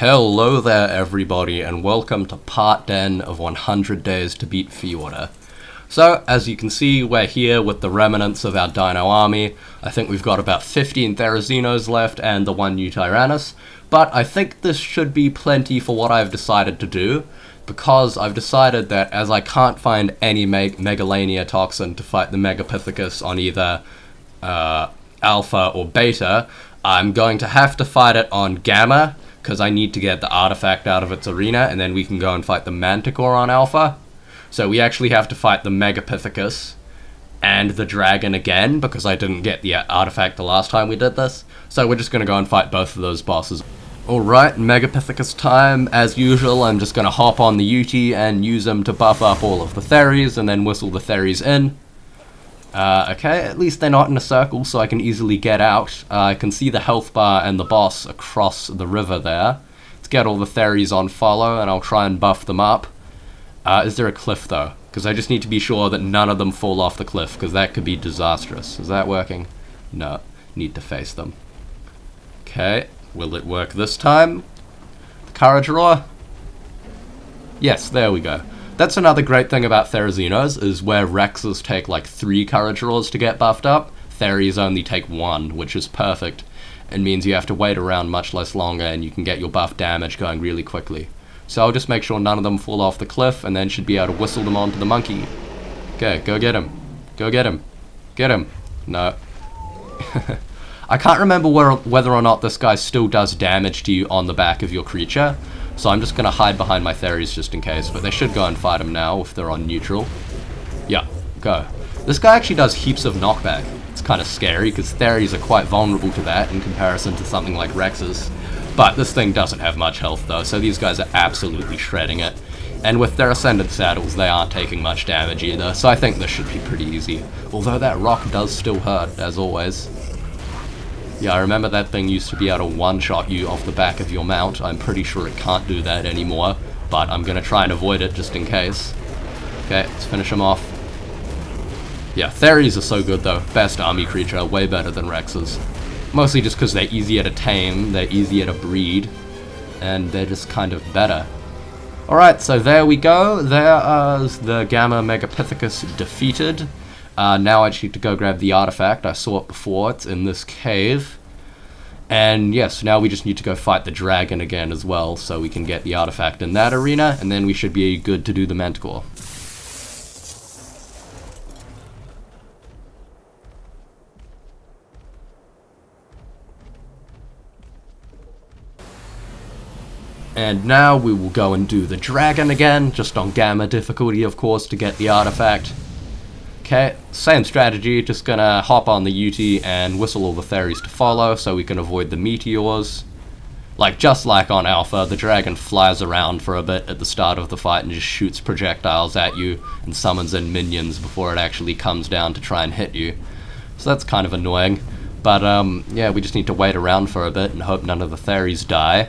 Hello there everybody and welcome to part 10 of 100 Days to Beat Fjordur. So, as you can see, we're here with the remnants of our dino army. I think we've got about 15 Therazinos left and the one new Tyrannus, but I think this should be plenty for what I've decided to do, because I've decided that as I can't find any Megalania toxin to fight the Megapithecus on either Alpha or Beta, I'm going to have to fight it on Gamma, because I need to get the artifact out of its arena, and then we can go and fight the Manticore on Alpha. So we actually have to fight the Megapithecus and the dragon again, because I didn't get the artifact the last time we did this. So we're just going to go and fight both of those bosses. Alright, Megapithecus time. As usual, I'm just going to hop on the UT and use them to buff up all of the Theries, and then whistle the Theries in. Okay, at least they're not in a circle, so I can easily get out. I can see the health bar and the boss across the river there. Let's get all the Theries on follow, and I'll try and buff them up. Is there a cliff, though? Because I just need to be sure that none of them fall off the cliff, because that could be disastrous. Is that working? No. Need to face them. Okay, will it work this time? Courage roar? Yes, there we go. That's another great thing about Therazinos, is where Rexes take like 3 Courage Roars to get buffed up, Theries only take 1, which is perfect, and means you have to wait around much less longer and you can get your buff damage going really quickly. So I'll just make sure none of them fall off the cliff, and then should be able to whistle them onto the monkey. Okay, go get him. Go get him. Get him. No. I can't remember whether or not this guy still does damage to you on the back of your creature, so I'm just going to hide behind my Theries just in case, but they should go and fight him now if they're on neutral. Yeah, go. This guy actually does heaps of knockback. It's kind of scary, because Theries are quite vulnerable to that in comparison to something like Rexes. But this thing doesn't have much health though, so these guys are absolutely shredding it. And with their Ascendant Saddles, they aren't taking much damage either, so I think this should be pretty easy. Although that rock does still hurt, as always. Yeah, I remember that thing used to be able to one-shot you off the back of your mount. I'm pretty sure it can't do that anymore, but I'm gonna try and avoid it just in case. Okay, let's finish him off. Yeah, Theries are so good though. Best army creature, way better than Rexes. Mostly just because they're easier to tame, they're easier to breed, and they're just kind of better. Alright, so there we go. There is the Gamma Megapithecus defeated. Now I just need to go grab the artifact. I saw it before. It's in this cave. And yes, now we just need to go fight the dragon again as well, so we can get the artifact in that arena, and then we should be good to do the Manticore. And now we will go and do the dragon again, just on Gamma difficulty of course, to get the artifact. Okay, same strategy, just gonna hop on the UT and whistle all the Theries to follow so we can avoid the meteors. Just like on Alpha, the dragon flies around for a bit at the start of the fight and just shoots projectiles at you and summons in minions before it actually comes down to try and hit you. So that's kind of annoying. But yeah, we just need to wait around for a bit and hope none of the Theries die.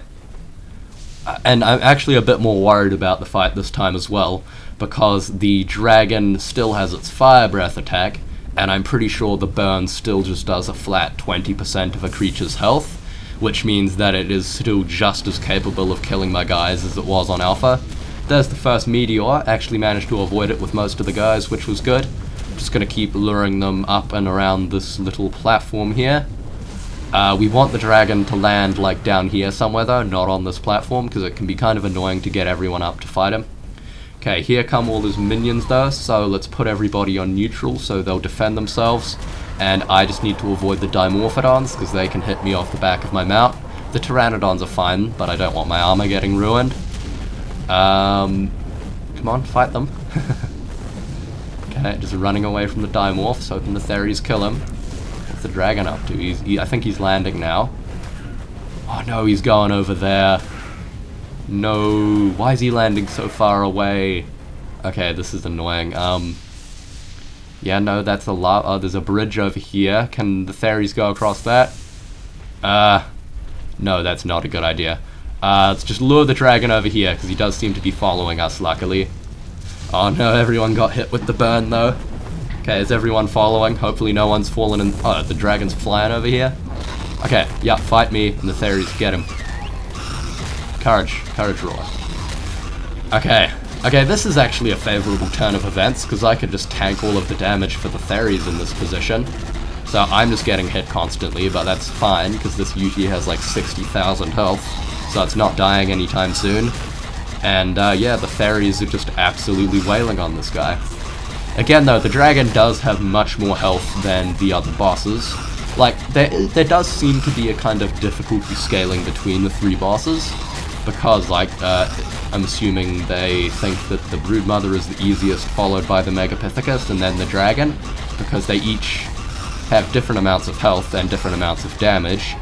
And I'm actually a bit more worried about the fight this time as well, because the dragon still has its fire breath attack, and I'm pretty sure the burn still just does a flat 20% of a creature's health, which means that it is still just as capable of killing my guys as it was on Alpha. There's the first meteor. Actually managed to avoid it with most of the guys, which was good. Just gonna keep luring them up and around this little platform here. We want the dragon to land down here somewhere though, not on this platform, because it can be kind of annoying to get everyone up to fight him. Okay, here come all his minions though, so let's put everybody on neutral so they'll defend themselves. And I just need to avoid the Dimorphodons, because they can hit me off the back of my mount. The Pteranodons are fine, but I don't want my armor getting ruined. Come on, fight them. Okay, just running away from the Dimorphs, hoping the Theries kill him. What's the dragon up to? I think he's landing now. Oh no, he's going over there. No, why is he landing so far away? Okay, this is annoying. Yeah, no, that's a lot. Oh, there's a bridge over here. Can the Theries go across that? No, that's not a good idea. Let's just lure the dragon over here, because he does seem to be following us, luckily. Oh no, everyone got hit with the burn, though. Okay, is everyone following? Hopefully no one's fallen in... Oh, the dragon's flying over here. Okay, yeah, fight me, and the Theries get him. Courage roar. Okay, this is actually a favorable turn of events, because I could just tank all of the damage for the fairies in this position. So I'm just getting hit constantly, but that's fine, because this usually has like 60,000 health, so it's not dying anytime soon. And yeah, the fairies are just absolutely wailing on this guy. Again though, the dragon does have much more health than the other bosses. Like, there does seem to be a kind of difficulty scaling between the three bosses, because, like, I'm assuming they think that the Broodmother is the easiest, followed by the Megapithecus, and then the dragon, because they each have different amounts of health and different amounts of damage,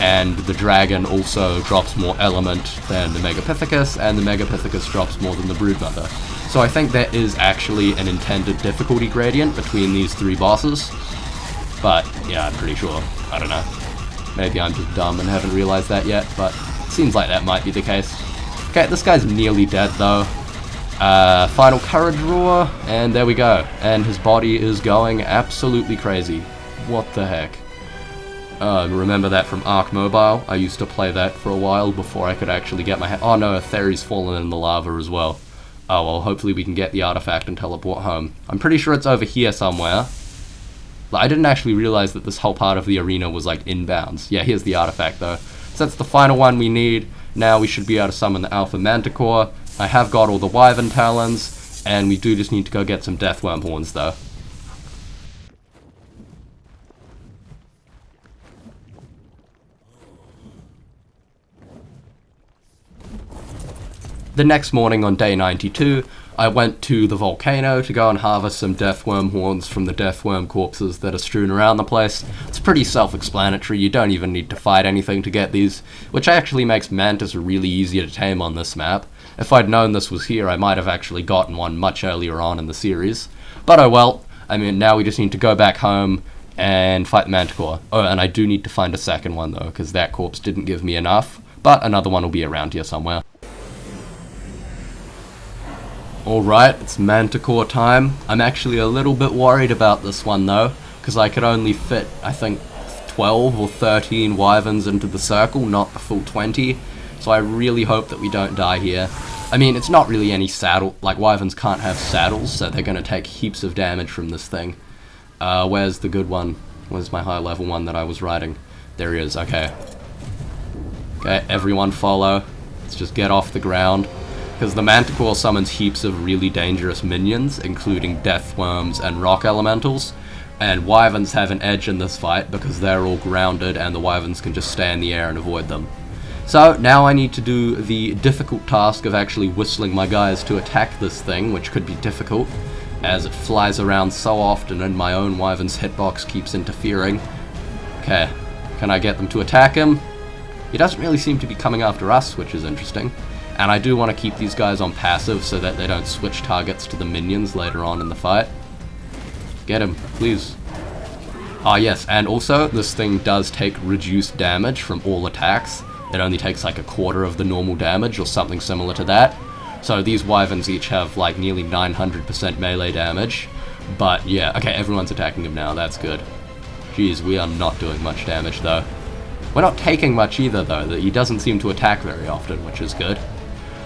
and the dragon also drops more element than the Megapithecus, and the Megapithecus drops more than the Broodmother. So I think there is actually an intended difficulty gradient between these three bosses, but yeah, I'm pretty sure. I don't know. Maybe I'm just dumb and haven't realized that yet, but it seems like that might be the case. Okay, this guy's nearly dead though. Final courage roar, and there we go. And his body is going absolutely crazy. What the heck? Remember that from Ark Mobile? I used to play that for a while before I could actually get my hand. Oh no, a fairy's fallen in the lava as well. Oh well, hopefully we can get the artifact and teleport home. I'm pretty sure it's over here somewhere. I didn't actually realize that this whole part of the arena was like inbounds. Yeah, here's the artifact though. So that's the final one we need. Now we should be able to summon the Alpha Manticore. I have got all the Wyvern Talons, and we do just need to go get some Deathworm Horns though. The next morning on day 92, I went to the volcano to go and harvest some Deathworm Horns from the Deathworm corpses that are strewn around the place. It's pretty self-explanatory, you don't even need to fight anything to get these, which actually makes Mantis really easy to tame on this map. If I'd known this was here, I might have actually gotten one much earlier on in the series. But oh well, I mean, now we just need to go back home and fight the Manticore. Oh, and I do need to find a second one though, because that corpse didn't give me enough, but another one will be around here somewhere. Alright, it's Manticore time. I'm actually a little bit worried about this one though, because I could only fit, I think, 12 or 13 wyverns into the circle, not the full 20, so I really hope that we don't die here. I mean, it's not really any saddle, like wyverns can't have saddles, so they're going to take heaps of damage from this thing. Where's the good one? Where's my high level one that I was riding? There he is, okay. Okay, everyone follow. Let's just get off the ground. Because the Manticore summons heaps of really dangerous minions, including Deathworms and Rock Elementals, and Wyverns have an edge in this fight because they're all grounded and the Wyverns can just stay in the air and avoid them. So now I need to do the difficult task of actually whistling my guys to attack this thing, which could be difficult, as it flies around so often and my own Wyvern's hitbox keeps interfering. Okay, can I get them to attack him? He doesn't really seem to be coming after us, which is interesting. And I do want to keep these guys on passive so that they don't switch targets to the minions later on in the fight. Get him, please. Ah yes, and also this thing does take reduced damage from all attacks. It only takes like a quarter of the normal damage or something similar to that. So these wyverns each have like nearly 900% melee damage. But yeah, okay, everyone's attacking him now, that's good. Jeez, we are not doing much damage though. We're not taking much either though, he doesn't seem to attack very often, which is good.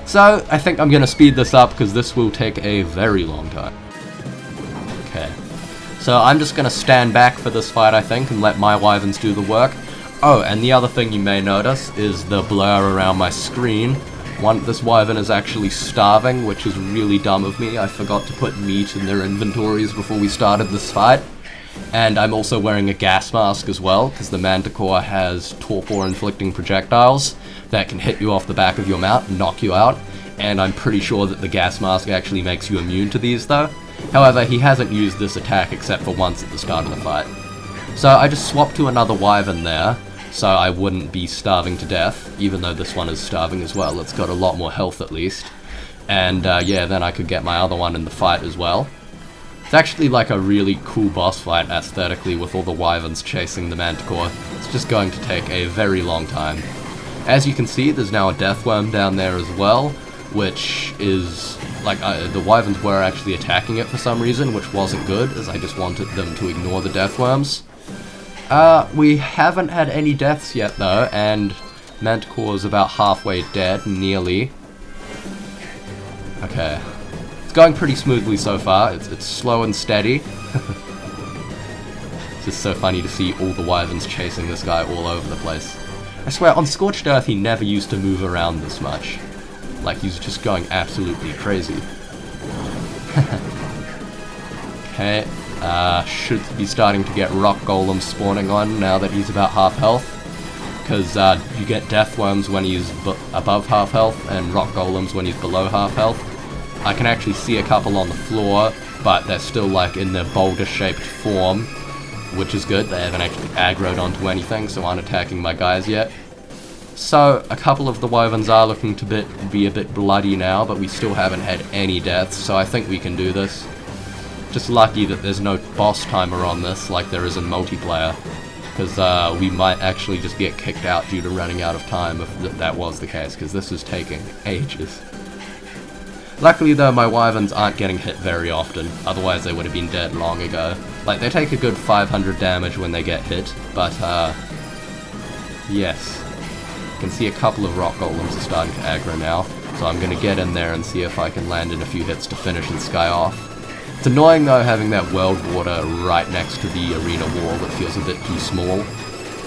So, I think I'm going to speed this up because this will take a very long time. Okay. So, I'm just going to stand back for this fight, I think, and let my wyverns do the work. Oh, and the other thing you may notice is the blur around my screen. This wyvern is actually starving, which is really dumb of me. I forgot to put meat in their inventories before we started this fight. And I'm also wearing a gas mask as well, because the Manticore has torpor-inflicting projectiles that can hit you off the back of your mount and knock you out, and I'm pretty sure that the gas mask actually makes you immune to these though. However, he hasn't used this attack except for once at the start of the fight. So I just swapped to another wyvern there, so I wouldn't be starving to death, even though this one is starving as well. It's got a lot more health at least. And yeah, then I could get my other one in the fight as well. It's actually like a really cool boss fight aesthetically with all the wyverns chasing the Manticore. It's just going to take a very long time. As you can see, there's now a Deathworm down there as well, which is, like, the wyverns were actually attacking it for some reason, which wasn't good, as I just wanted them to ignore the Deathworms. We haven't had any deaths yet though, and Manticore is about halfway dead, nearly. Okay. It's going pretty smoothly so far. It's slow and steady. It's just so funny to see all the wyverns chasing this guy all over the place. I swear, on Scorched Earth he never used to move around this much. Like, he's just going absolutely crazy. Okay, should be starting to get rock golems spawning on now that he's about half health. Because you get death worms when he's above half health, and rock golems when he's below half health. I can actually see a couple on the floor, but they're still like in their boulder-shaped form, which is good. They haven't actually aggroed onto anything, so aren't attacking my guys yet. So, a couple of the wyverns are looking to be a bit bloody now, but we still haven't had any deaths, so I think we can do this. Just lucky that there's no boss timer on this, like there is in multiplayer, because we might actually just get kicked out due to running out of time if that was the case, because this is taking ages. Luckily though, my wyverns aren't getting hit very often, otherwise they would have been dead long ago. Like, they take a good 500 damage when they get hit, but yes. You can see a couple of rock golems are starting to aggro now, so I'm going to get in there and see if I can land in a few hits to finish this guy off. It's annoying though having that world water right next to the arena wall that feels a bit too small.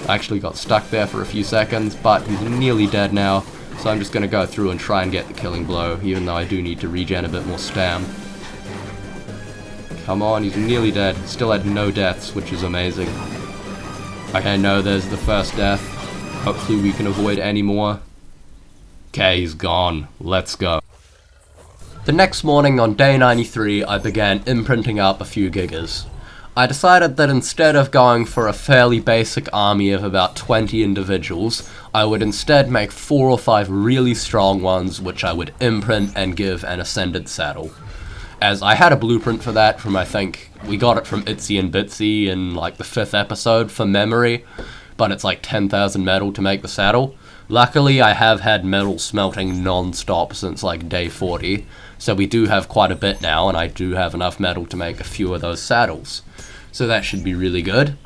I actually got stuck there for a few seconds, but he's nearly dead now, so I'm just going to go through and try and get the killing blow, even though I do need to regen a bit more stam. Come on, he's nearly dead. Still had no deaths, which is amazing. Okay, no, there's the first death. Hopefully we can avoid any more. Okay, he's gone. Let's go. The next morning on day 93, I began imprinting up a few gigas. I decided that instead of going for a fairly basic army of about 20 individuals, I would instead make 4 or 5 really strong ones which I would imprint and give an ascended saddle. As I had a blueprint for that from, I think, we got it from Itsy and Bitsy in like the 5th episode for memory, but it's like 10,000 metal to make the saddle. Luckily, I have had metal smelting non-stop since like day 40, so we do have quite a bit now, and I do have enough metal to make a few of those saddles. So that should be really good.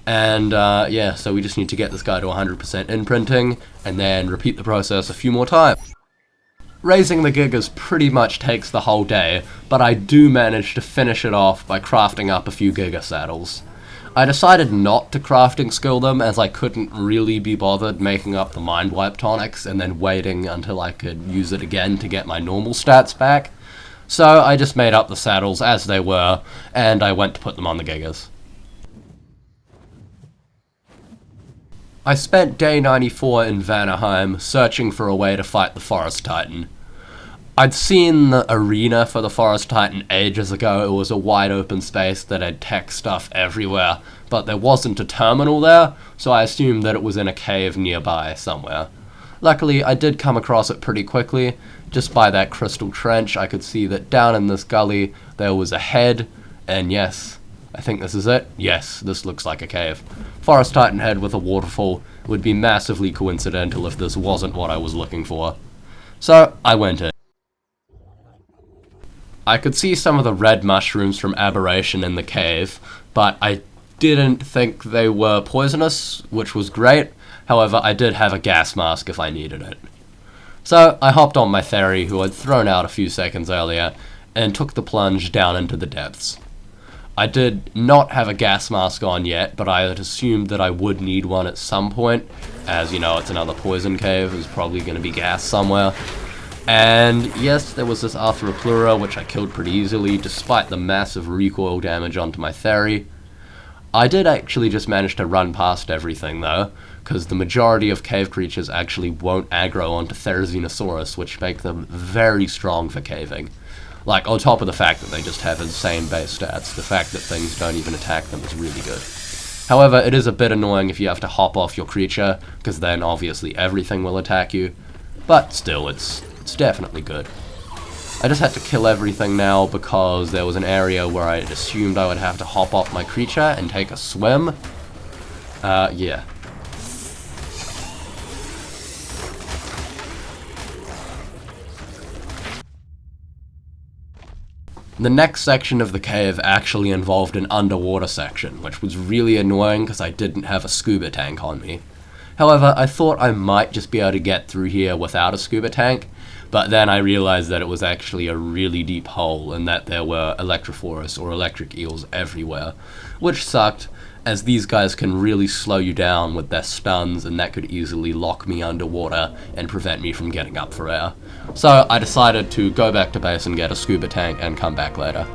And yeah, so we just need to get this guy to 100% imprinting, and then repeat the process a few more times. Raising the gigas pretty much takes the whole day, but I do manage to finish it off by crafting up a few giga saddles. I decided not to crafting skill them, as I couldn't really be bothered making up the mind wipe tonics and then waiting until I could use it again to get my normal stats back. So I just made up the saddles as they were, and I went to put them on the gigas. I spent day 94 in Vanaheim searching for a way to fight the Forest Titan. I'd seen the arena for the Forest Titan ages ago. It was a wide open space that had tech stuff everywhere, but there wasn't a terminal there, so I assumed that it was in a cave nearby somewhere. Luckily, I did come across it pretty quickly. Just by that crystal trench, I could see that down in this gully there was a head, and yes, I think this is it. Yes, this looks like a cave. Forest Titan head with a waterfall. It would be massively coincidental if this wasn't what I was looking for. So, I went in. I could see some of the red mushrooms from Aberration in the cave, but I didn't think they were poisonous, which was great. However, I did have a gas mask if I needed it. So, I hopped on my ferry, who I'd thrown out a few seconds earlier, and took the plunge down into the depths. I did not have a gas mask on yet, but I had assumed that I would need one at some point, as you know, it's another poison cave, there's probably going to be gas somewhere. And yes, there was this Arthroplura, which I killed pretty easily, despite the massive recoil damage onto my ferry. I did actually just manage to run past everything though, because the majority of cave creatures actually won't aggro onto Therizinosaurus, which make them very strong for caving. Like, on top of the fact that they just have insane base stats, the fact that things don't even attack them is really good. However, it is a bit annoying if you have to hop off your creature, because then obviously everything will attack you, but still, it's definitely good. I just had to kill everything now because there was an area where I assumed I would have to hop off my creature and take a swim. Yeah. The next section of the cave actually involved an underwater section, which was really annoying because I didn't have a scuba tank on me. However, I thought I might just be able to get through here without a scuba tank, but then I realized that it was actually a really deep hole and that there were electrophorus or electric eels everywhere, which sucked, as these guys can really slow you down with their stuns, and that could easily lock me underwater and prevent me from getting up for air. So I decided to go back to base and get a scuba tank and come back later.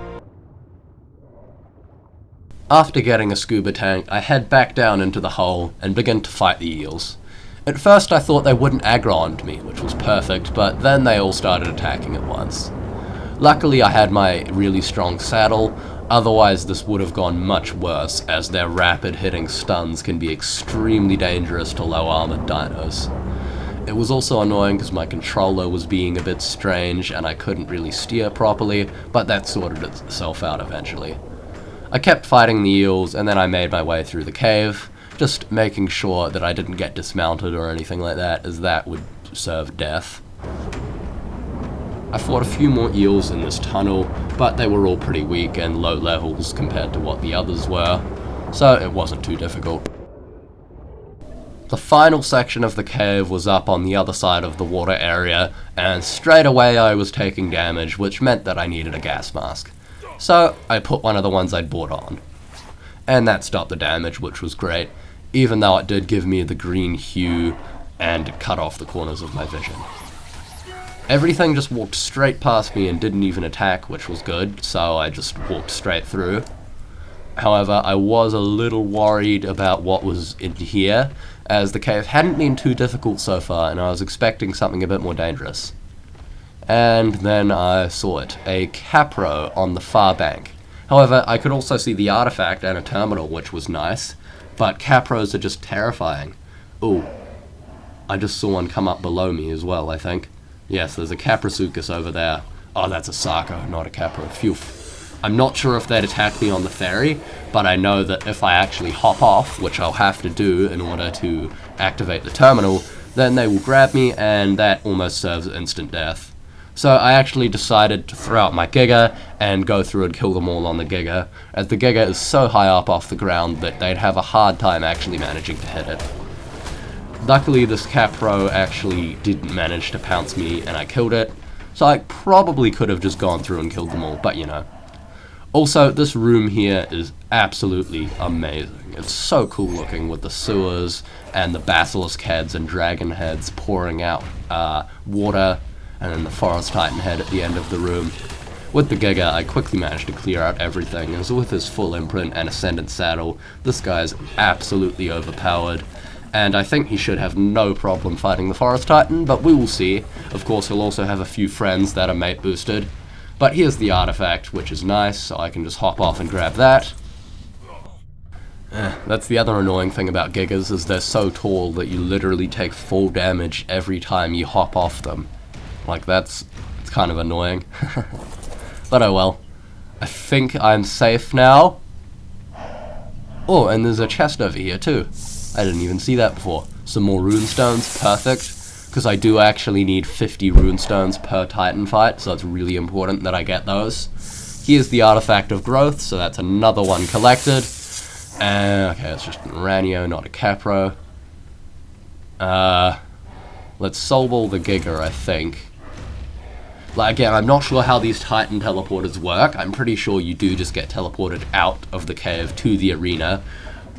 After getting a scuba tank, I head back down into the hole and begin to fight the eels. At first I thought they wouldn't aggro onto me, which was perfect, but then they all started attacking at once. Luckily I had my really strong saddle, otherwise this would have gone much worse, as their rapid hitting stuns can be extremely dangerous to low armored dinos. It was also annoying because my controller was being a bit strange and I couldn't really steer properly, but that sorted itself out eventually. I kept fighting the eels and then I made my way through the cave, just making sure that I didn't get dismounted or anything like that, as that would serve death. I fought a few more eels in this tunnel, but they were all pretty weak and low levels compared to what the others were, so it wasn't too difficult. The final section of the cave was up on the other side of the water area, and straight away I was taking damage, which meant that I needed a gas mask. So I put one of the ones I'd bought on. And that stopped the damage, which was great, even though it did give me the green hue and cut off the corners of my vision. Everything just walked straight past me and didn't even attack, which was good, so I just walked straight through. However, I was a little worried about what was in here, as the cave hadn't been too difficult so far and I was expecting something a bit more dangerous. And then I saw it, a capro on the far bank. However, I could also see the artifact and a terminal, which was nice, but capros are just terrifying. Ooh, I just saw one come up below me as well, I think. Yes, there's a Caprasuchus over there. Oh, that's a Sarco, not a Capro. Phew. I'm not sure if they'd attack me on the ferry, but I know that if I actually hop off, which I'll have to do in order to activate the terminal, then they will grab me, and that almost serves instant death. So I actually decided to throw out my Giga and go through and kill them all on the Giga, as the Giga is so high up off the ground that they'd have a hard time actually managing to hit it. Luckily this Capro actually didn't manage to pounce me and I killed it, so I probably could have just gone through and killed them all, but you know. Also, this room here is absolutely amazing. It's so cool looking with the sewers and the basilisk heads and dragon heads pouring out water, and then the forest titan head at the end of the room. With the Giga, I quickly managed to clear out everything, as with his full imprint and ascendant saddle, this guy is absolutely overpowered, and I think he should have no problem fighting the forest titan, but we will see. Of course, he'll also have a few friends that are mate boosted. But here's the artifact, which is nice, so I can just hop off and grab that. That's the other annoying thing about Gigas, is they're so tall that you literally take full damage every time you hop off them. Like, it's kind of annoying. But oh well. I think I'm safe now. Oh, and there's a chest over here too. I didn't even see that before. Some more runestones, perfect. Because I do actually need 50 runestones per Titan fight, so it's really important that I get those. Here's the Artifact of Growth, so that's another one collected. Okay, it's just an Ranio, not a Capro. Let's Soul Ball the Giga, I think. Like, again, I'm not sure how these Titan teleporters work. I'm pretty sure you do just get teleported out of the cave to the arena,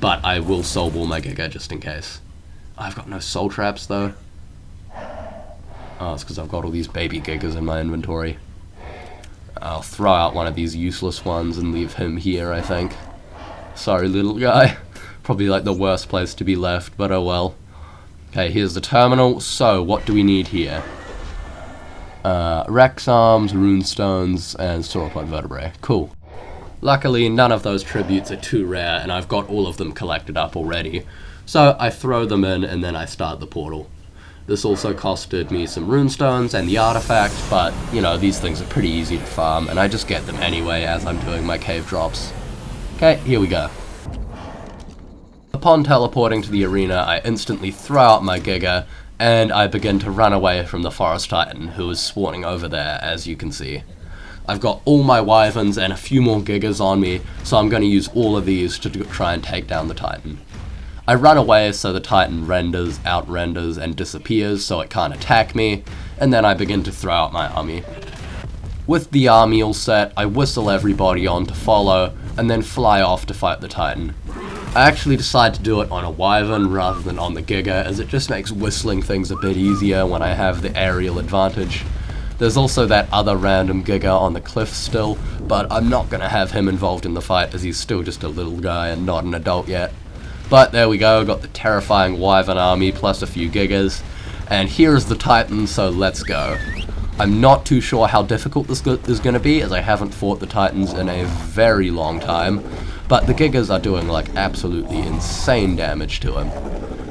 but I will Soul Ball my Giga just in case. I've got no soul traps though. Oh, it's because I've got all these baby Gigas in my inventory. I'll throw out one of these useless ones and leave him here, I think. Sorry, little guy. Probably like the worst place to be left, but oh well. Okay, here's the terminal. So, what do we need here? Rex Arms, Runestones, and Sauropod Vertebrae. Cool. Luckily, none of those tributes are too rare, and I've got all of them collected up already. So, I throw them in, and then I start the portal. This also costed me some runestones and the artifact, but, you know, these things are pretty easy to farm, and I just get them anyway as I'm doing my cave drops. Okay, here we go. Upon teleporting to the arena, I instantly throw out my Giga, and I begin to run away from the Forest Titan, who is spawning over there, as you can see. I've got all my Wyverns and a few more Gigas on me, so I'm going to use all of these to try and take down the Titan. I run away so the Titan renders, out-renders, and disappears so it can't attack me, and then I begin to throw out my army. With the army all set, I whistle everybody on to follow, and then fly off to fight the Titan. I actually decide to do it on a Wyvern rather than on the Giga, as it just makes whistling things a bit easier when I have the aerial advantage. There's also that other random Giga on the cliff still, but I'm not going to have him involved in the fight as he's still just a little guy and not an adult yet. But there we go, got the terrifying Wyvern army plus a few Gigas, and here's the Titan, so let's go. I'm not too sure how difficult this is going to be, as I haven't fought the Titans in a very long time, but the Gigas are doing like absolutely insane damage to him.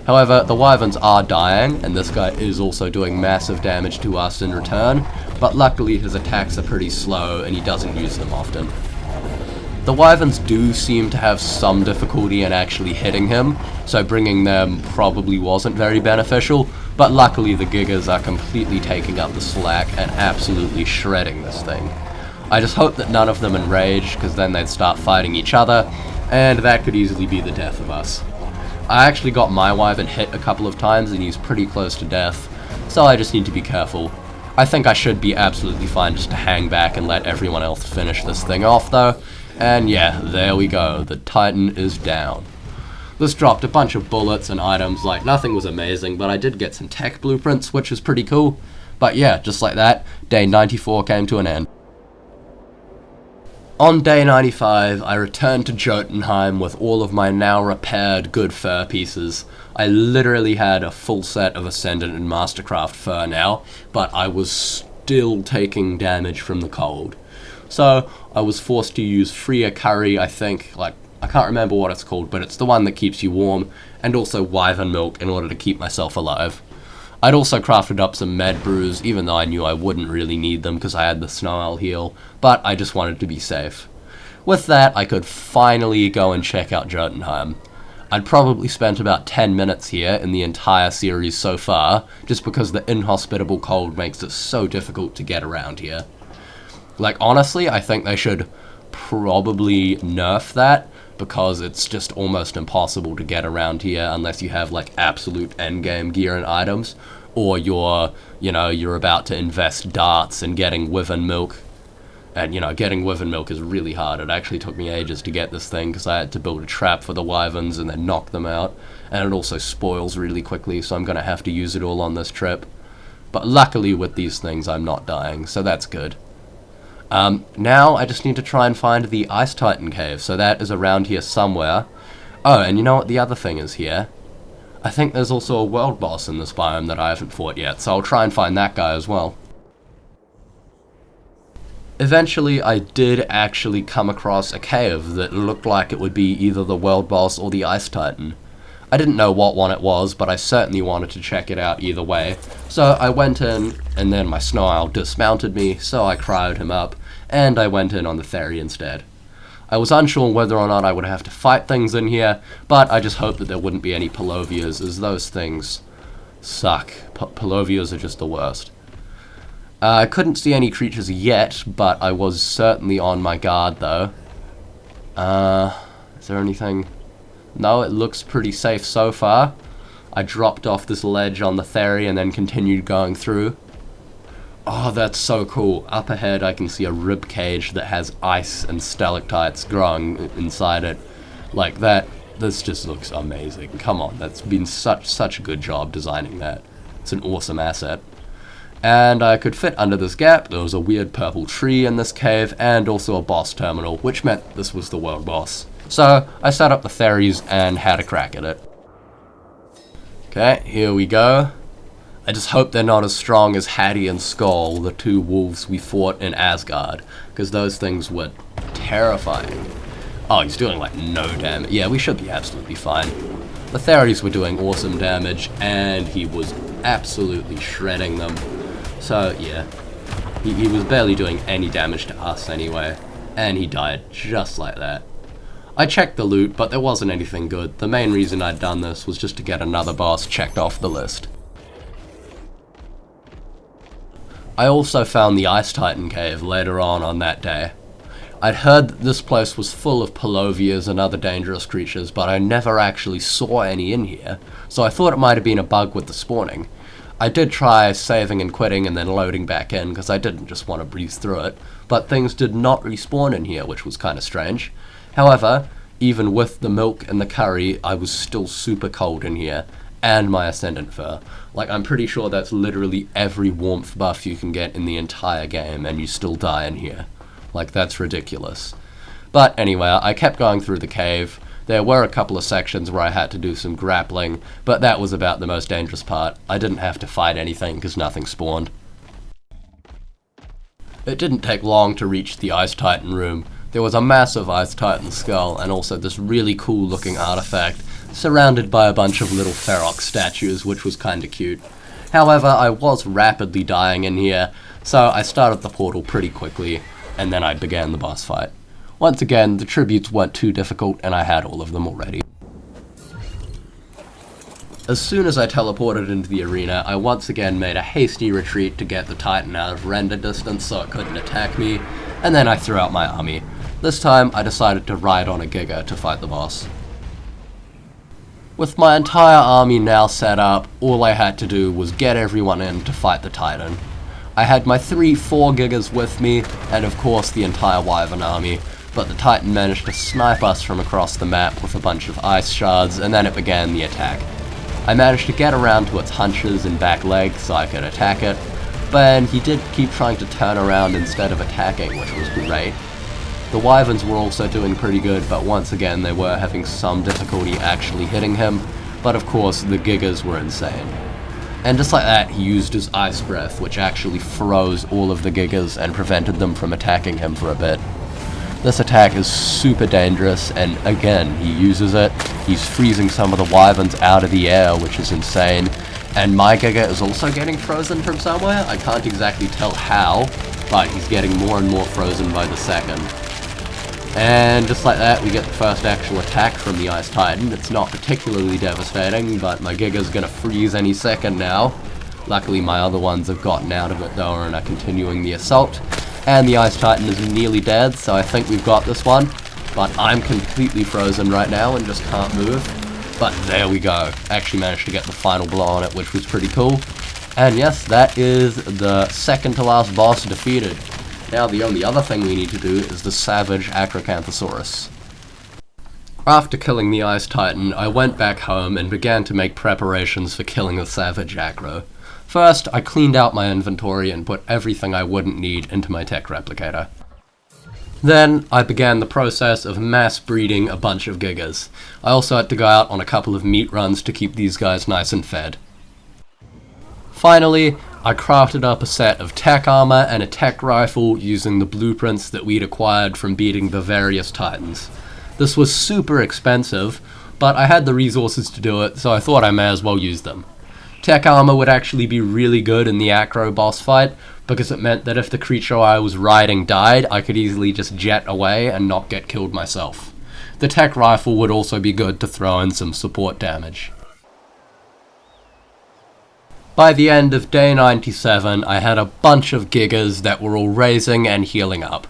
However, the Wyverns are dying, and this guy is also doing massive damage to us in return, but luckily his attacks are pretty slow and he doesn't use them often. The Wyverns do seem to have some difficulty in actually hitting him, so bringing them probably wasn't very beneficial, but luckily the Gigas are completely taking up the slack and absolutely shredding this thing. I just hope that none of them enrage, because then they'd start fighting each other, and that could easily be the death of us. I actually got my Wyvern hit a couple of times and he's pretty close to death, so I just need to be careful. I think I should be absolutely fine just to hang back and let everyone else finish this thing off though, and yeah, there we go, the Titan is down. This dropped a bunch of bullets and items, like nothing was amazing, but I did get some tech blueprints, which is pretty cool. But yeah, just like that, day 94 came to an end. On day 95, I returned to Jotunheim with all of my now repaired good fur pieces. I literally had a full set of Ascendant and Mastercraft fur now, but I was still taking damage from the cold. So I was forced to use Freya Curry, I think, I can't remember what it's called, but it's the one that keeps you warm, and also Wyvern Milk in order to keep myself alive. I'd also crafted up some med brews, even though I knew I wouldn't really need them because I had the Snow Owl heal, but I just wanted to be safe. With that, I could finally go and check out Jotunheim. I'd probably spent about 10 minutes here in the entire series so far, just because the inhospitable cold makes it so difficult to get around here. Like, honestly, I think they should probably nerf that, because it's just almost impossible to get around here unless you have like absolute endgame gear and items, or you're about to invest darts in getting Wyvern Milk. And getting Wyvern Milk is really hard. It actually took me ages to get this thing because I had to build a trap for the Wyverns and then knock them out, and it also spoils really quickly, so I'm gonna have to use it all on this trip. But luckily with these things I'm not dying, so that's good. Now I just need to try and find the Ice Titan cave, so that is around here somewhere. Oh, and you know what the other thing is here? I think there's also a world boss in this biome that I haven't fought yet, so I'll try and find that guy as well. Eventually I did actually come across a cave that looked like it would be either the world boss or the Ice Titan. I didn't know what one it was, but I certainly wanted to check it out either way. So I went in, and then my Snow Owl dismounted me, so I cryoed him up, and I went in on the ferry instead. I was unsure whether or not I would have to fight things in here, but I just hoped that there wouldn't be any Palovias, as those things suck. Palovias are just the worst. I couldn't see any creatures yet, but I was certainly on my guard though. Is there anything? No, it looks pretty safe so far. I dropped off this ledge on the ferry and then continued going through. Oh, that's so cool. Up ahead I can see a rib cage that has ice and stalactites growing inside it. Like that. This just looks amazing. Come on, that's been such a good job designing that. It's an awesome asset. And I could fit under this gap. There was a weird purple tree in this cave, and also a boss terminal, which meant this was the world boss. So I set up the ferries and had a crack at it. Okay, here we go. I just hope they're not as strong as Hattie and Skull, the two wolves we fought in Asgard, because those things were terrifying. Oh, he's doing like no damage. Yeah, we should be absolutely fine. The Theries were doing awesome damage, and he was absolutely shredding them. So yeah, he was barely doing any damage to us anyway, and he died just like that. I checked the loot, but there wasn't anything good. The main reason I'd done this was just to get another boss checked off the list. I also found the Ice Titan cave later on that day. I'd heard that this place was full of palovias and other dangerous creatures, but I never actually saw any in here, so I thought it might have been a bug with the spawning. I did try saving and quitting and then loading back in, because I didn't just want to breeze through it, but things did not respawn in here, which was kind of strange. However, even with the milk and the curry, I was still super cold in here, and my Ascendant Fur. Like, I'm pretty sure that's literally every warmth buff you can get in the entire game, and you still die in here. Like, that's ridiculous. But anyway, I kept going through the cave. There were a couple of sections where I had to do some grappling, but that was about the most dangerous part. I didn't have to fight anything because nothing spawned. It didn't take long to reach the Ice Titan room. There was a massive Ice Titan skull and also this really cool looking artifact surrounded by a bunch of little Ferox statues, which was kinda cute. However, I was rapidly dying in here, so I started the portal pretty quickly, and then I began the boss fight. Once again, the tributes weren't too difficult, and I had all of them already. As soon as I teleported into the arena, I once again made a hasty retreat to get the Titan out of render distance so it couldn't attack me, and then I threw out my army. This time, I decided to ride on a Giga to fight the boss. With my entire army now set up, all I had to do was get everyone in to fight the Titan. I had my 4 Gigas with me, and of course the entire Wyvern army, but the Titan managed to snipe us from across the map with a bunch of ice shards, and then it began the attack. I managed to get around to its hunches and back legs so I could attack it, but he did keep trying to turn around instead of attacking, which was great. The Wyverns were also doing pretty good, but once again they were having some difficulty actually hitting him, but of course the Gigas were insane. And just like that, he used his Ice Breath, which actually froze all of the Gigas and prevented them from attacking him for a bit. This attack is super dangerous, and again, he uses it. He's freezing some of the Wyverns out of the air, which is insane. And my Giga is also getting frozen from somewhere. I can't exactly tell how, but he's getting more and more frozen by the second. And just like that, we get the first actual attack from the Ice Titan. It's not particularly devastating, but my Giga's gonna freeze any second now. Luckily, my other ones have gotten out of it though and are continuing the assault. And the Ice Titan is nearly dead, so I think we've got this one. But I'm completely frozen right now and just can't move. But there we go. Actually managed to get the final blow on it, which was pretty cool. And yes, that is the second to last boss defeated. Now the only other thing we need to do is the Savage Acrocanthosaurs. After killing the Ice Titan, I went back home and began to make preparations for killing the Savage Acro. First, I cleaned out my inventory and put everything I wouldn't need into my tech replicator. Then, I began the process of mass breeding a bunch of Gigas. I also had to go out on a couple of meat runs to keep these guys nice and fed. Finally, I crafted up a set of tech armor and a tech rifle using the blueprints that we'd acquired from beating the various Titans. This was super expensive, but I had the resources to do it, so I thought I may as well use them. Tech armor would actually be really good in the Acro boss fight, because it meant that if the creature I was riding died, I could easily just jet away and not get killed myself. The tech rifle would also be good to throw in some support damage. By the end of day 97, I had a bunch of Gigas that were all raising and healing up.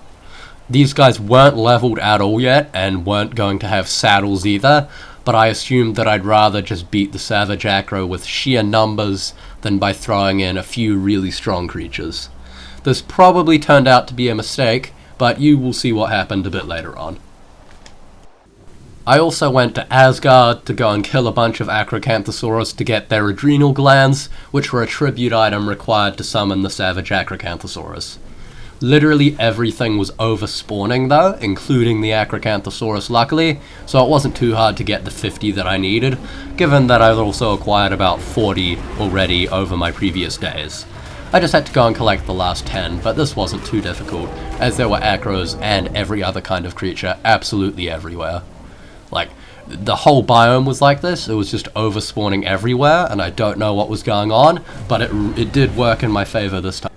These guys weren't leveled at all yet, and weren't going to have saddles either, but I assumed that I'd rather just beat the Savage Acro with sheer numbers than by throwing in a few really strong creatures. This probably turned out to be a mistake, but you will see what happened a bit later on. I also went to Asgard to go and kill a bunch of Acrocanthosaurs to get their adrenal glands, which were a tribute item required to summon the Savage Acrocanthosaurus. Literally everything was over-spawning though, including the Acrocanthosaurus luckily, so it wasn't too hard to get the 50 that I needed, given that I've also acquired about 40 already over my previous days. I just had to go and collect the last 10, but this wasn't too difficult, as there were Acros and every other kind of creature absolutely everywhere. Like, the whole biome was like this, it was just over-spawning everywhere, and I don't know what was going on, but it did work in my favor this time.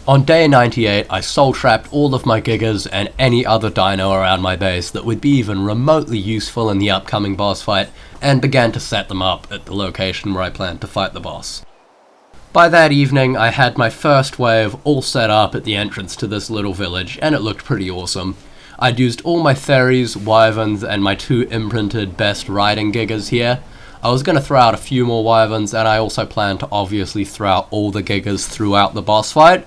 On day 98, I soul-trapped all of my Gigas and any other dino around my base that would be even remotely useful in the upcoming boss fight, and began to set them up at the location where I planned to fight the boss. By that evening, I had my first wave all set up at the entrance to this little village, and it looked pretty awesome. I'd used all my fairies, wyverns, and my 2 imprinted best riding gigas here. I was going to throw out a few more wyverns, and I also planned to obviously throw out all the gigas throughout the boss fight.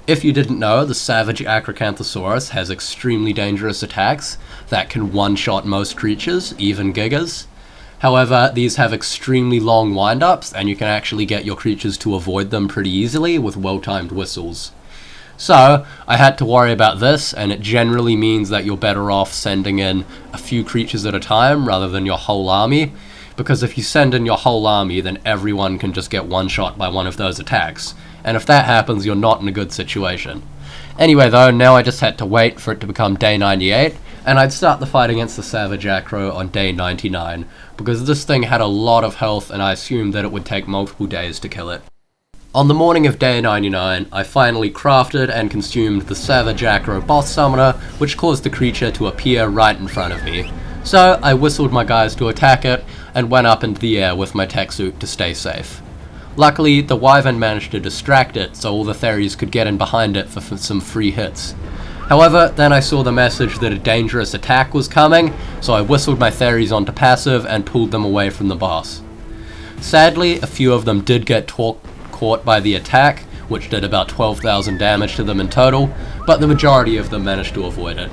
If you didn't know, the Savage Acrocanthosaurs has extremely dangerous attacks that can one-shot most creatures, even gigas. However, these have extremely long wind-ups, and you can actually get your creatures to avoid them pretty easily with well-timed whistles. So, I had to worry about this, and it generally means that you're better off sending in a few creatures at a time rather than your whole army, because if you send in your whole army, then everyone can just get one-shot by one of those attacks, and if that happens, you're not in a good situation. Anyway though, now I just had to wait for it to become day 98, and I'd start the fight against the Savage Acro on day 99, because this thing had a lot of health and I assumed that it would take multiple days to kill it. On the morning of day 99, I finally crafted and consumed the Savage Acro boss summoner, which caused the creature to appear right in front of me. So I whistled my guys to attack it, and went up into the air with my tech suit to stay safe. Luckily, the wyvern managed to distract it, so all the fairies could get in behind it for some free hits. However, then I saw the message that a dangerous attack was coming, so I whistled my fairies onto passive and pulled them away from the boss. Sadly, a few of them did get caught by the attack, which did about 12,000 damage to them in total, but the majority of them managed to avoid it.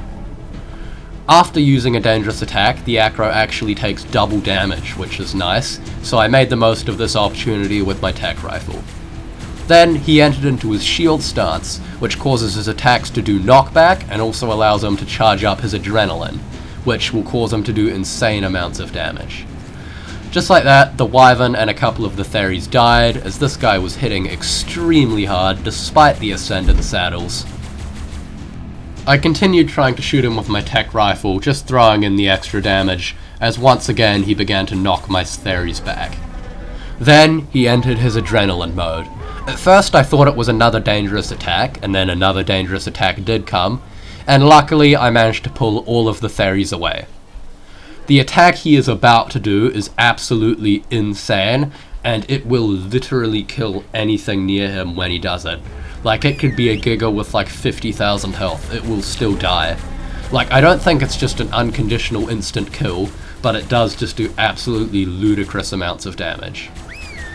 After using a dangerous attack, the Acro actually takes double damage, which is nice, so I made the most of this opportunity with my tech rifle. Then, he entered into his shield stance, which causes his attacks to do knockback and also allows him to charge up his adrenaline, which will cause him to do insane amounts of damage. Just like that, the wyvern and a couple of the fairies died, as this guy was hitting extremely hard despite the ascendant saddles. I continued trying to shoot him with my tech rifle, just throwing in the extra damage, as once again he began to knock my fairies back. Then, he entered his adrenaline mode. At first I thought it was another dangerous attack, and then another dangerous attack did come, and luckily I managed to pull all of the fairies away. The attack he is about to do is absolutely insane, and it will literally kill anything near him when he does it. Like, it could be a Giga with like 50,000 health, it will still die. Like, I don't think it's just an unconditional instant kill, but it does just do absolutely ludicrous amounts of damage.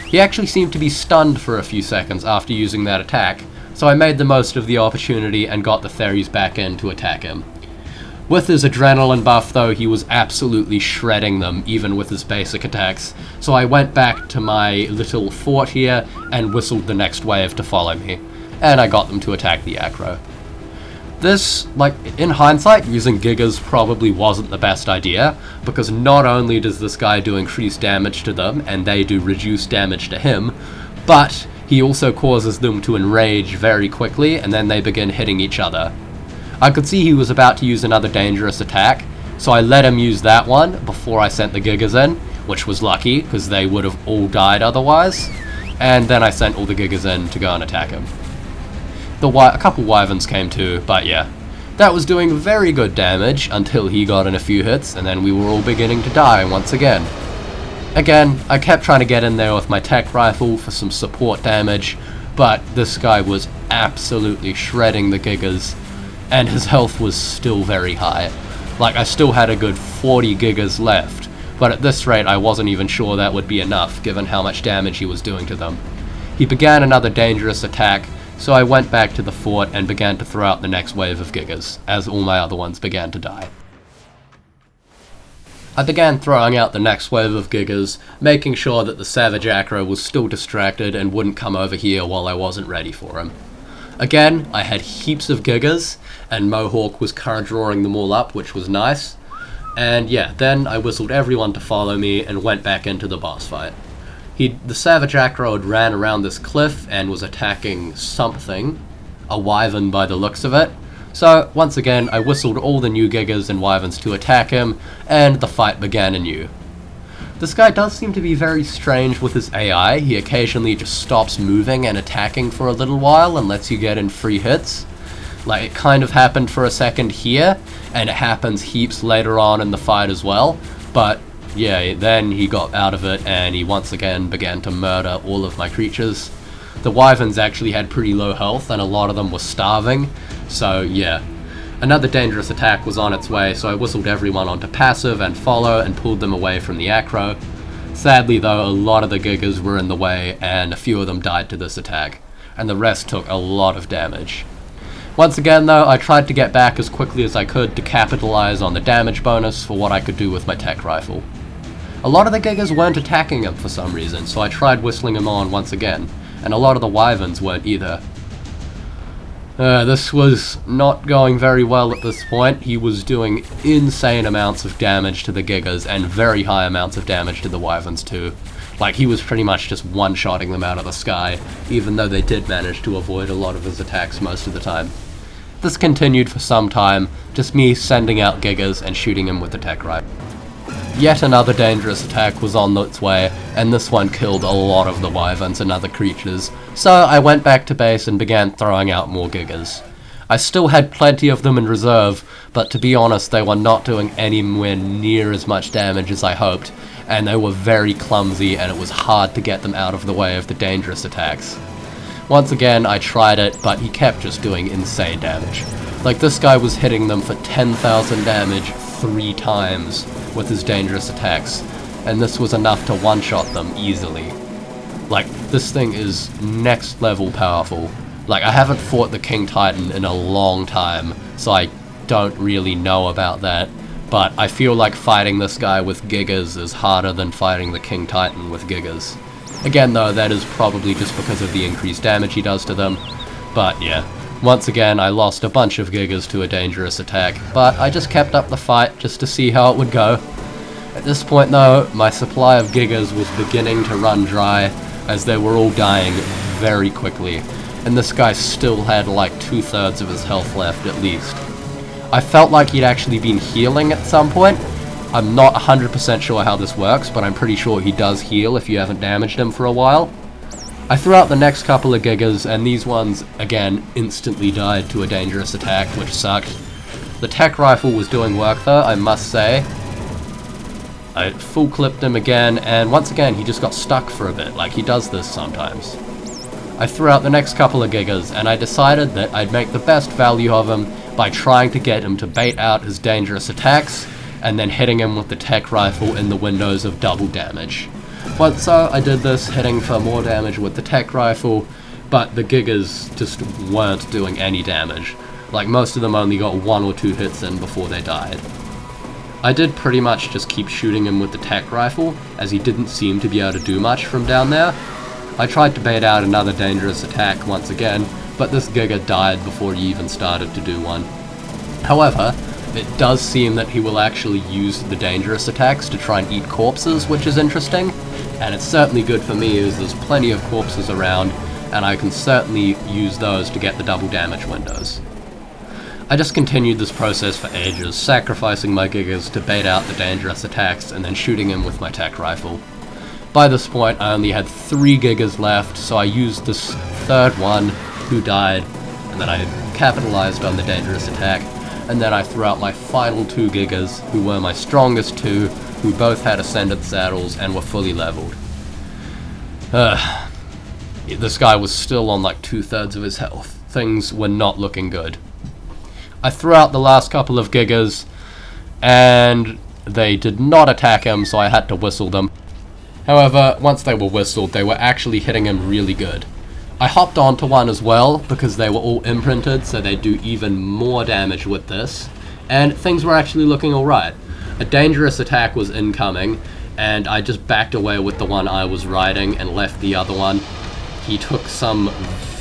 He actually seemed to be stunned for a few seconds after using that attack, so I made the most of the opportunity and got the fairies back in to attack him. With his adrenaline buff though, he was absolutely shredding them, even with his basic attacks, so I went back to my little fort here and whistled the next wave to follow me, and I got them to attack the Acro. This, like, in hindsight, using Gigas probably wasn't the best idea, because not only does this guy do increased damage to them, and they do reduced damage to him, but he also causes them to enrage very quickly, and then they begin hitting each other. I could see he was about to use another dangerous attack, so I let him use that one before I sent the Gigas in, which was lucky, because they would have all died otherwise, and then I sent all the Gigas in to go and attack him. A couple wyverns came too, but yeah. That was doing very good damage until he got in a few hits, and then we were all beginning to die once again. Again, I kept trying to get in there with my tech rifle for some support damage, but this guy was absolutely shredding the Gigas, and his health was still very high. Like, I still had a good 40 Gigas left, but at this rate I wasn't even sure that would be enough, given how much damage he was doing to them. He began another dangerous attack, so I went back to the fort and began to throw out the next wave of Gigas, as all my other ones began to die. I began throwing out the next wave of Gigas, making sure that the Savage Acro was still distracted and wouldn't come over here while I wasn't ready for him. Again, I had heaps of Gigas, and Mohawk was drawing them all up, which was nice. And yeah, then I whistled everyone to follow me and went back into the boss fight. The Savage Acro had ran around this cliff and was attacking something, a wyvern by the looks of it. So, once again, I whistled all the new Gigas and wyverns to attack him, and the fight began anew. This guy does seem to be very strange with his AI. He occasionally just stops moving and attacking for a little while and lets you get in free hits. Like, it kind of happened for a second here, and it happens heaps later on in the fight as well, but yeah, then he got out of it and he once again began to murder all of my creatures. The the wyverns actually had pretty low health and a lot of them were starving, so yeah. Another dangerous attack was on its way, so I whistled everyone onto passive and follow and pulled them away from the acro. Sadly though, a lot of the gigas were in the way and a few of them died to this attack, and the rest took a lot of damage. Once again though, I tried to get back as quickly as I could to capitalize on the damage bonus for what I could do with my tech rifle. A lot of the gigas weren't attacking him for some reason, so I tried whistling him on once again, and a lot of the wyverns weren't either. This was not going very well at this point. He was doing insane amounts of damage to the gigas and very high amounts of damage to the wyverns too. Like, he was pretty much just one-shotting them out of the sky, even though they did manage to avoid a lot of his attacks most of the time. This continued for some time, just me sending out gigas and shooting him with the tech rifle. Yet another dangerous attack was on its way, and this one killed a lot of the wyverns and other creatures, so I went back to base and began throwing out more gigas. I still had plenty of them in reserve, but to be honest they were not doing anywhere near as much damage as I hoped, and they were very clumsy and it was hard to get them out of the way of the dangerous attacks. Once again I tried it, but he kept just doing insane damage. Like, this guy was hitting them for 10,000 damage 3 times with his dangerous attacks, and this was enough to one-shot them easily. Like, this thing is next level powerful. Like, I haven't fought the King Titan in a long time, so I don't really know about that, but I feel like fighting this guy with gigas is harder than fighting the King Titan with gigas. Again though, that is probably just because of the increased damage he does to them, but yeah. Once again, I lost a bunch of gigas to a dangerous attack, but I just kept up the fight just to see how it would go. At this point though, my supply of gigas was beginning to run dry, as they were all dying very quickly, and this guy still had like 2/3 of his health left at least. I felt like he'd actually been healing at some point. I'm not 100% sure how this works, but I'm pretty sure he does heal if you haven't damaged him for a while. I threw out the next couple of gigas, and these ones, again, instantly died to a dangerous attack, which sucked. The tech rifle was doing work though, I must say. I full clipped him again, and once again he just got stuck for a bit, like he does this sometimes. I threw out the next couple of gigas, and I decided that I'd make the best value of him by trying to get him to bait out his dangerous attacks, and then hitting him with the tech rifle in the windows of double damage. Once so, I did this, hitting for more damage with the tech rifle, but the gigas just weren't doing any damage. Like, most of them only got 1 or 2 hits in before they died. I did pretty much just keep shooting him with the tech rifle, as he didn't seem to be able to do much from down there. I tried to bait out another dangerous attack once again, but this giga died before he even started to do one. However, it does seem that he will actually use the dangerous attacks to try and eat corpses, which is interesting. And it's certainly good for me, as there's plenty of corpses around, and I can certainly use those to get the double damage windows. I just continued this process for ages, sacrificing my gigas to bait out the dangerous attacks and then shooting him with my tech rifle. By this point I only had 3 gigas left, so I used this third one, who died, and then I capitalized on the dangerous attack, and then I threw out my final 2 gigas, who were my strongest 2, who both had ascendant saddles and were fully leveled. This guy was still on like 2/3 of his health. Things were not looking good. I threw out the last couple of gigas, and they did not attack him, so I had to whistle them. However, once they were whistled, they were actually hitting him really good. I hopped onto one as well, because they were all imprinted, so they do even more damage with this, and things were actually looking alright. A dangerous attack was incoming, and I just backed away with the one I was riding and left the other one. He took some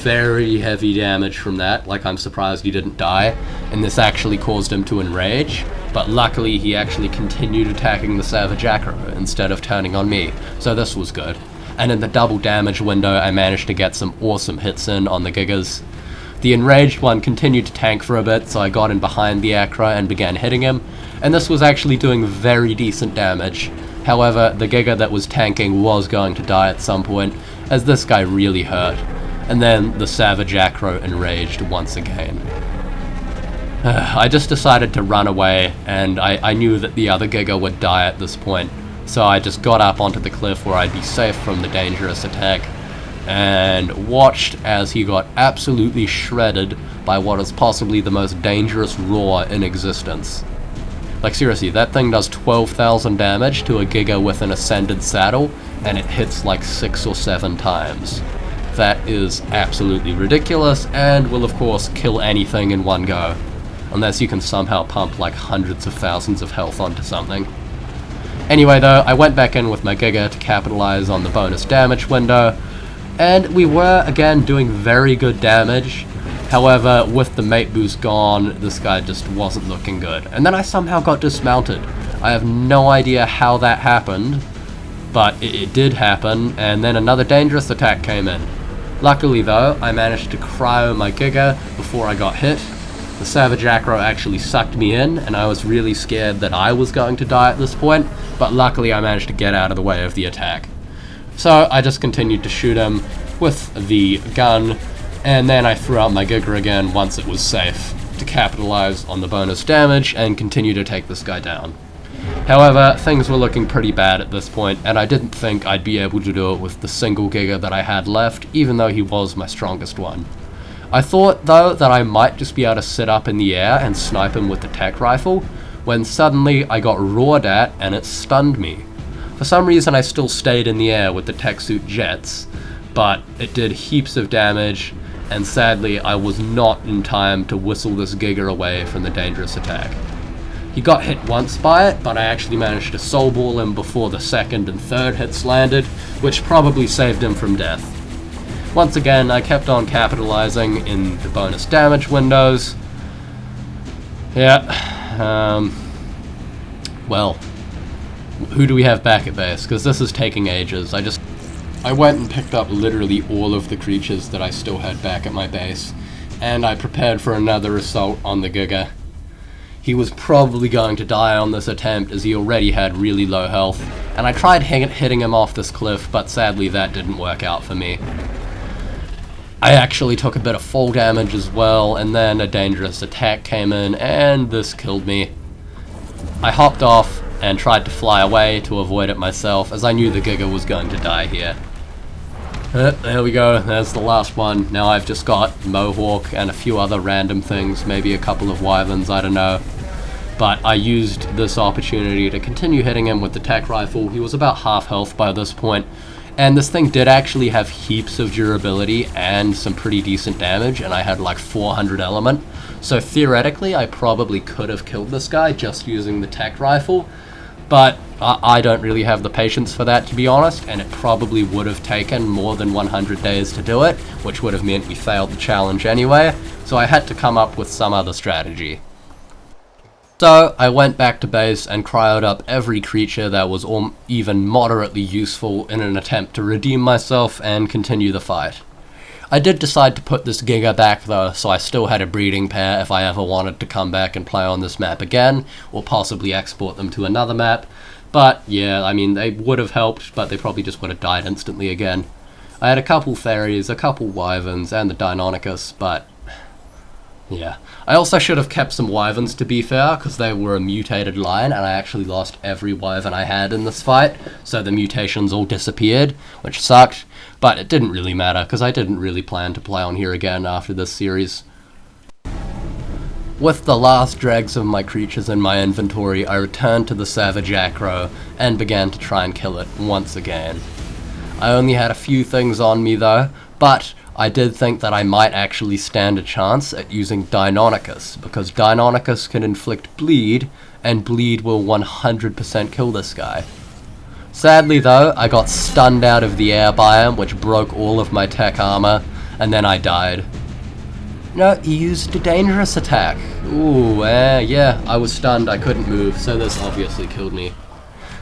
very heavy damage from that, like I'm surprised he didn't die, and this actually caused him to enrage, but luckily he actually continued attacking the Savage Acro instead of turning on me, so this was good. And in the double damage window I managed to get some awesome hits in on the gigas. The enraged one continued to tank for a bit, so I got in behind the Acro and began hitting him, and this was actually doing very decent damage. However, the giga that was tanking was going to die at some point, as this guy really hurt. And then the Savage Acro enraged once again. I just decided to run away, and I knew that the other giga would die at this point, so I just got up onto the cliff where I'd be safe from the dangerous attack. and watched as he got absolutely shredded by what is possibly the most dangerous roar in existence. Like seriously, that thing does 12,000 damage to a Giga with an Ascended saddle, and it hits like 6 or 7 times. That is absolutely ridiculous, and will of course kill anything in one go, unless you can somehow pump like hundreds of thousands of health onto something. Anyway though, I went back in with my Giga to capitalize on the bonus damage window, and we were again doing very good damage. However, with the mate boost gone, this guy just wasn't looking good. And then I somehow got dismounted. I have no idea how that happened, but it did happen, and then another dangerous attack came in. Luckily though, I managed to cryo my Giga before I got hit. The Savage Acro actually sucked me in, and I was really scared that I was going to die at this point, but luckily I managed to get out of the way of the attack. So I just continued to shoot him with the gun, and then I threw out my Giga again once it was safe, to capitalize on the bonus damage and continue to take this guy down. However, things were looking pretty bad at this point, and I didn't think I'd be able to do it with the single Giga that I had left, even though he was my strongest one. I thought, though, that I might just be able to sit up in the air and snipe him with the tech rifle, when suddenly I got roared at and it stunned me. For some reason I still stayed in the air with the tech suit jets, but it did heaps of damage, and sadly I was not in time to whistle this Giga away from the dangerous attack. He got hit once by it, but I actually managed to soul ball him before the second and third hits landed, which probably saved him from death. Once again, I kept on capitalizing in the bonus damage windows. Yeah, well, who do we have back at base? Because this is taking ages. I went and picked up literally all of the creatures that I still had back at my base, and I prepared for another assault on the Giga. He was probably going to die on this attempt as he already had really low health, and I tried hitting him off this cliff, but sadly that didn't work out for me. I actually took a bit of fall damage as well, and then a dangerous attack came in, and this killed me. I hopped off and tried to fly away to avoid it myself, as I knew the Giga was going to die here. There we go, there's the last one. Now I've just got Mohawk and a few other random things, maybe a couple of Wyverns, I don't know. But I used this opportunity to continue hitting him with the tech rifle. He was about half health by this point, and this thing did actually have heaps of durability and some pretty decent damage, and I had like 400 element. So theoretically I probably could have killed this guy just using the tech rifle, but I don't really have the patience for that, to be honest, and it probably would have taken more than 100 days to do it, which would have meant we failed the challenge anyway, so I had to come up with some other strategy. So I went back to base and cryoed up every creature that was even moderately useful in an attempt to redeem myself and continue the fight. I did decide to put this Giga back though, so I still had a breeding pair if I ever wanted to come back and play on this map again, or possibly export them to another map. But yeah, I mean, they would have helped, but they probably just would have died instantly again. I had a couple fairies, a couple wyverns, and the Deinonychus, but yeah. I also should have kept some wyverns, to be fair, because they were a mutated line, and I actually lost every wyvern I had in this fight, so the mutations all disappeared, which sucked, but it didn't really matter, because I didn't really plan to play on here again after this series. With the last dregs of my creatures in my inventory, I returned to the Savage Acro, and began to try and kill it once again. I only had a few things on me though, but I did think that I might actually stand a chance at using Deinonychus, because Deinonychus can inflict bleed, and bleed will 100% kill this guy. Sadly though, I got stunned out of the air by him, which broke all of my tech armor, and then I died. No, he used a dangerous attack. Ooh, yeah, I was stunned, I couldn't move, so this obviously killed me.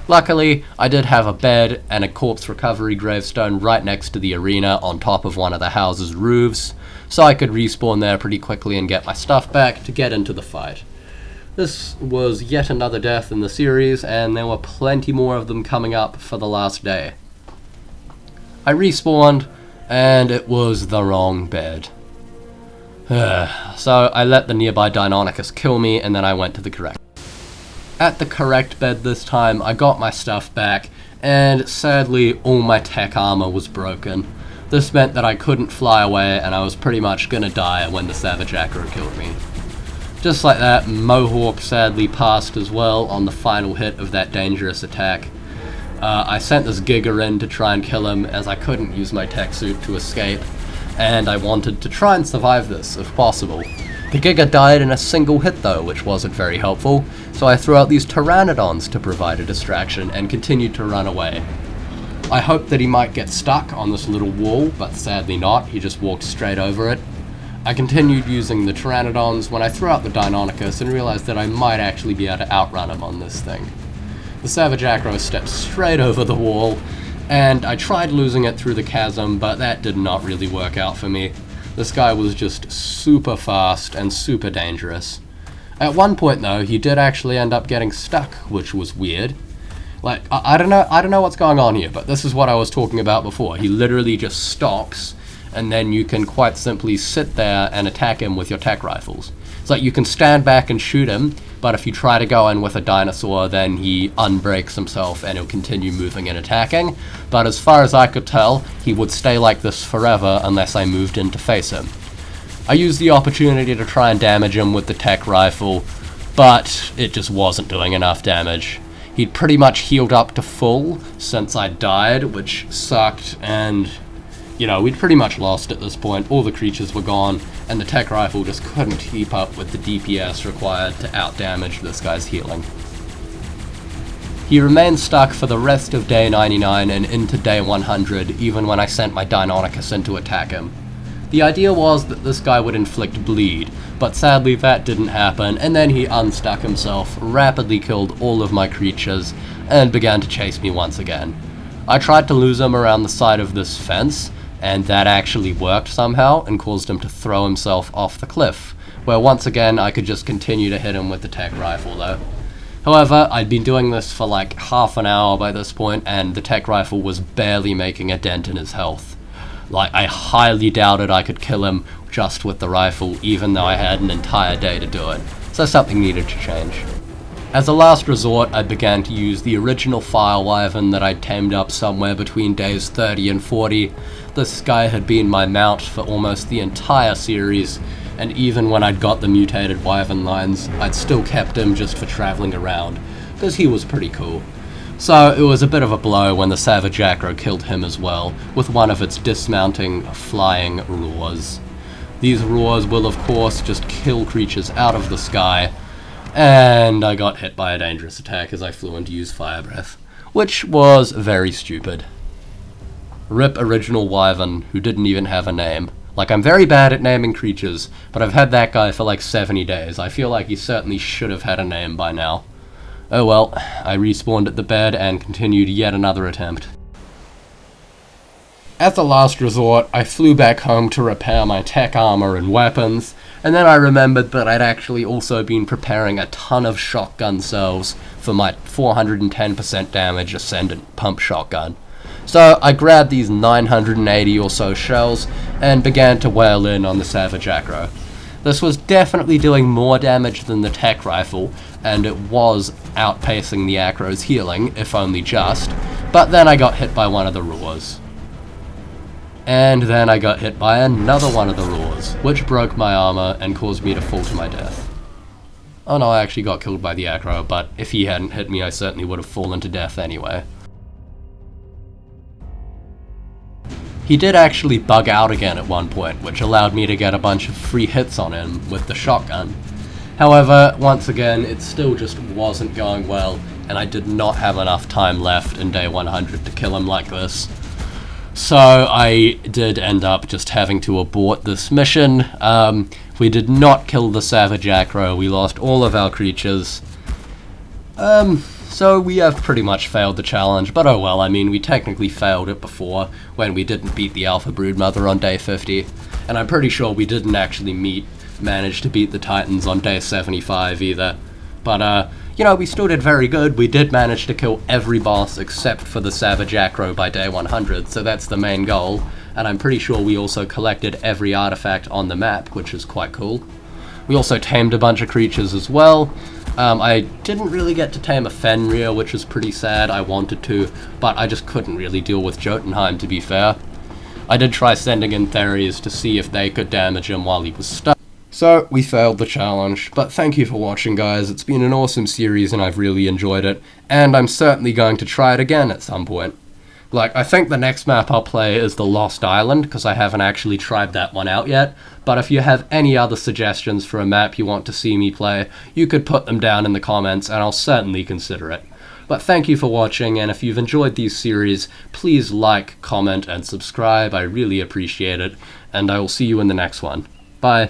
Luckily, I did have a bed and a corpse recovery gravestone right next to the arena on top of one of the house's roofs, so I could respawn there pretty quickly and get my stuff back to get into the fight. This was yet another death in the series, and there were plenty more of them coming up for the last day. I respawned, and it was the wrong bed. So I let the nearby Deinonychus kill me, and then I went to the correct. At the correct bed this time, I got my stuff back, and sadly all my tech armor was broken. This meant that I couldn't fly away, and I was pretty much gonna die when the Savage Acro killed me. Just like that, Mohawk sadly passed as well on the final hit of that dangerous attack. I sent this Giga in to try and kill him, as I couldn't use my tech suit to escape, and I wanted to try and survive this, if possible. The Giga died in a single hit though, which wasn't very helpful, so I threw out these Pteranodons to provide a distraction and continued to run away. I hoped that he might get stuck on this little wall, but sadly not, he just walked straight over it. I continued using the Pteranodons when I threw out the Deinonychus and realized that I might actually be able to outrun him on this thing. The Savage Acro stepped straight over the wall, and I tried losing it through the chasm, but that did not really work out for me. This guy was just super fast and super dangerous. At one point though, he did actually end up getting stuck, which was weird. Like, I don't know what's going on here, but this is what I was talking about before. He literally just stops, and then you can quite simply sit there and attack him with your tech rifles. It's like you can stand back and shoot him, but if you try to go in with a dinosaur, then he unbreaks himself and he'll continue moving and attacking. But as far as I could tell, he would stay like this forever unless I moved in to face him. I used the opportunity to try and damage him with the tech rifle, but it just wasn't doing enough damage. He'd pretty much healed up to full since I died, which sucked, and you know, we'd pretty much lost at this point. All the creatures were gone, and the tech rifle just couldn't keep up with the DPS required to outdamage this guy's healing. He remained stuck for the rest of day 99 and into day 100, even when I sent my Deinonychus in to attack him. The idea was that this guy would inflict bleed, but sadly that didn't happen, and then he unstuck himself, rapidly killed all of my creatures, and began to chase me once again. I tried to lose him around the side of this fence, and that actually worked somehow and caused him to throw himself off the cliff, where once again I could just continue to hit him with the tech rifle though. However, I'd been doing this for like half an hour by this point, and the tech rifle was barely making a dent in his health. Like, I highly doubted I could kill him just with the rifle, even though I had an entire day to do it, so something needed to change. As a last resort, I began to use the original Fire Wyvern that I'd tamed up somewhere between days 30 and 40. This guy had been my mount for almost the entire series, and even when I'd got the mutated Wyvern lines, I'd still kept him just for traveling around, because he was pretty cool. So it was a bit of a blow when the Savage Acro killed him as well, with one of its dismounting, flying roars. These roars will of course just kill creatures out of the sky, and I got hit by a dangerous attack as I flew in to use Fire Breath, which was very stupid. Rip original Wyvern, who didn't even have a name. Like, I'm very bad at naming creatures, but I've had that guy for like 70 days. I feel like he certainly should have had a name by now. Oh well, I respawned at the bed and continued yet another attempt. As a last resort, I flew back home to repair my tech armor and weapons, and then I remembered that I'd actually also been preparing a ton of shotgun cells for my 410% damage Ascendant pump shotgun. So I grabbed these 980 or so shells and began to wail in on the Savage Acro. This was definitely doing more damage than the tech rifle, and it was outpacing the Acro's healing, if only just, but then I got hit by one of the roars. And then I got hit by another one of the roars, which broke my armor and caused me to fall to my death. Oh no, I actually got killed by the Acro, but if he hadn't hit me I certainly would have fallen to death anyway. He did actually bug out again at one point, which allowed me to get a bunch of free hits on him with the shotgun. However, once again, it still just wasn't going well, and I did not have enough time left in day 100 to kill him like this. So I did end up just having to abort this mission. We did not kill the Savage Acro, we lost all of our creatures. So we have pretty much failed the challenge, but oh well, I mean, we technically failed it before, when we didn't beat the Alpha Broodmother on day 50, and I'm pretty sure we didn't actually manage to beat the Titans on day 75 either. But, you know, we still did very good. We did manage to kill every boss except for the Savage Acro by day 100, so that's the main goal, and I'm pretty sure we also collected every artifact on the map, which is quite cool. We also tamed a bunch of creatures as well. I didn't really get to tame a Fenrir, which is pretty sad. I wanted to, but I just couldn't really deal with Jotunheim, to be fair. I did try sending in theories to see if they could damage him while he was stuck. So, we failed the challenge, but thank you for watching, guys. It's been an awesome series and I've really enjoyed it, and I'm certainly going to try it again at some point. Like, I think the next map I'll play is the Lost Island, because I haven't actually tried that one out yet, but if you have any other suggestions for a map you want to see me play, you could put them down in the comments and I'll certainly consider it. But thank you for watching, and if you've enjoyed these series, please like, comment, and subscribe. I really appreciate it, and I will see you in the next one. Bye.